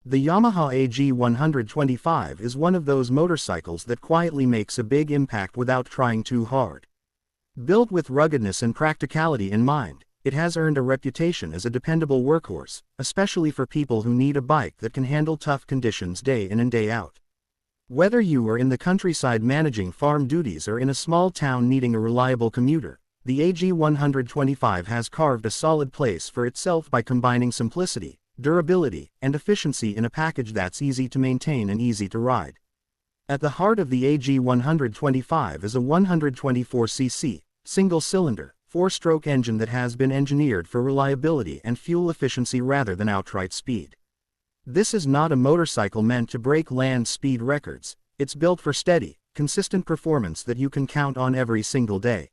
The Yamaha AG125 is one of those motorcycles that quietly makes a big impact without trying too hard. Built with ruggedness and practicality in mind, it has earned a reputation as a dependable workhorse, especially for people who need a bike that can handle tough conditions day in and day out. Whether you are in the countryside managing farm duties or in a small town needing a reliable commuter, the AG125 has carved a solid place for itself by combining simplicity, durability, and efficiency in a package that's easy to maintain and easy to ride. At the heart of the AG125 is a 124cc, single-cylinder, four-stroke engine that has been engineered for reliability and fuel efficiency rather than outright speed. This is not a motorcycle meant to break land speed records, it's built for steady, consistent performance that you can count on every single day.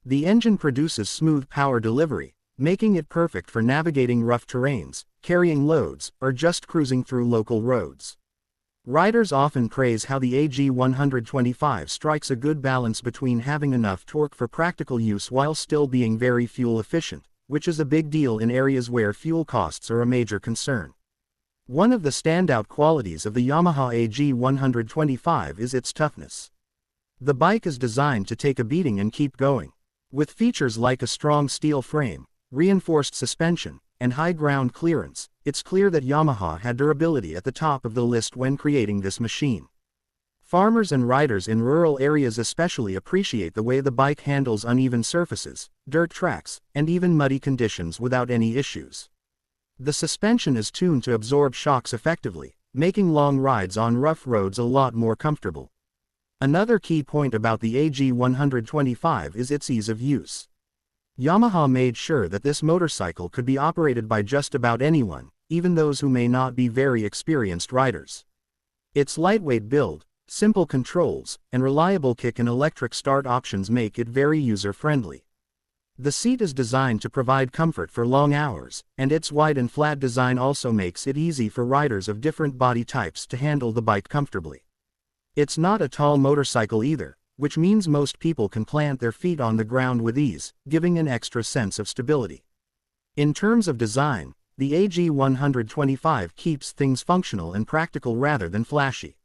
The engine produces smooth power delivery, making it perfect for navigating rough terrains, carrying loads, or just cruising through local roads. Riders often praise how the AG125 strikes a good balance between having enough torque for practical use while still being very fuel efficient, which is a big deal in areas where fuel costs are a major concern. One of the standout qualities of the Yamaha AG125 is its toughness. The bike is designed to take a beating and keep going. With features like a strong steel frame, reinforced suspension, and high ground clearance, it's clear that Yamaha had durability at the top of the list when creating this machine. Farmers and riders in rural areas especially appreciate the way the bike handles uneven surfaces, dirt tracks, and even muddy conditions without any issues. The suspension is tuned to absorb shocks effectively, making long rides on rough roads a lot more comfortable. Another key point about the AG125 is its ease of use. Yamaha made sure that this motorcycle could be operated by just about anyone, even those who may not be very experienced riders. Its lightweight build, simple controls, and reliable kick and electric start options make it very user-friendly. The seat is designed to provide comfort for long hours, and its wide and flat design also makes it easy for riders of different body types to handle the bike comfortably. It's not a tall motorcycle either, which means most people can plant their feet on the ground with ease, giving an extra sense of stability. In terms of design, the AG125 keeps things functional and practical rather than flashy.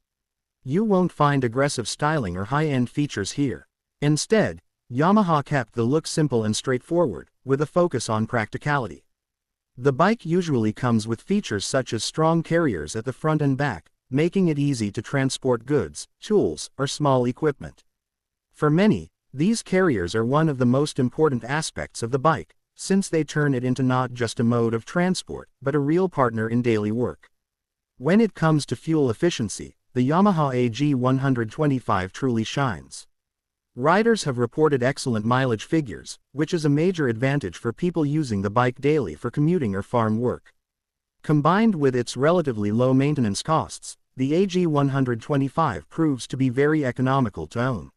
You won't find aggressive styling or high-end features here. Instead, Yamaha kept the look simple and straightforward, with a focus on practicality. The bike usually comes with features such as strong carriers at the front and back, making it easy to transport goods, tools, or small equipment. For many, these carriers are one of the most important aspects of the bike, since they turn it into not just a mode of transport, but a real partner in daily work. When it comes to fuel efficiency, the Yamaha AG125 truly shines. Riders have reported excellent mileage figures, which is a major advantage for people using the bike daily for commuting or farm work. Combined with its relatively low maintenance costs, the AG125 proves to be very economical to own.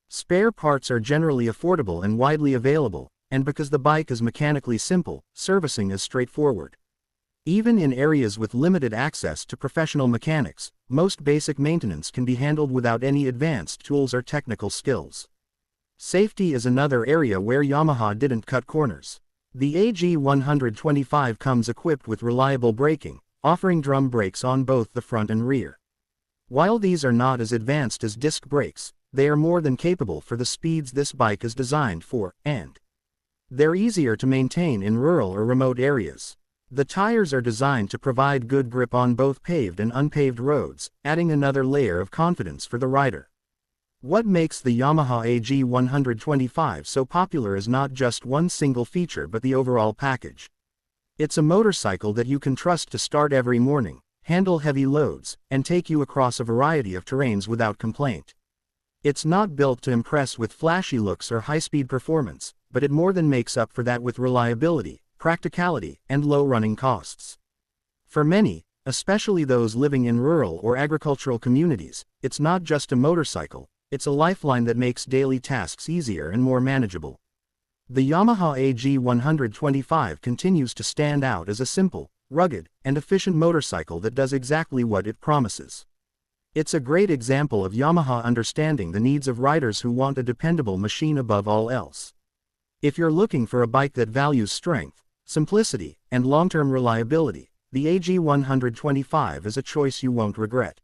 Spare parts are generally affordable and widely available, and because the bike is mechanically simple, servicing is straightforward. Even in areas with limited access to professional mechanics, most basic maintenance can be handled without any advanced tools or technical skills. Safety is another area where Yamaha didn't cut corners. The AG125 comes equipped with reliable braking, offering drum brakes on both the front and rear. While these are not as advanced as disc brakes, they are more than capable for the speeds this bike is designed for, and they're easier to maintain in rural or remote areas. The tires are designed to provide good grip on both paved and unpaved roads, adding another layer of confidence for the rider. What makes the Yamaha AG125 so popular is not just one single feature but the overall package. It's a motorcycle that you can trust to start every morning, handle heavy loads, and take you across a variety of terrains without complaint. It's not built to impress with flashy looks or high-speed performance, but it more than makes up for that with reliability, practicality, and low running costs. For many, especially those living in rural or agricultural communities, it's not just a motorcycle, it's a lifeline that makes daily tasks easier and more manageable. The Yamaha AG125 continues to stand out as a simple, rugged, and efficient motorcycle that does exactly what it promises. It's a great example of Yamaha understanding the needs of riders who want a dependable machine above all else. If you're looking for a bike that values strength, simplicity, and long-term reliability, the AG125 is a choice you won't regret.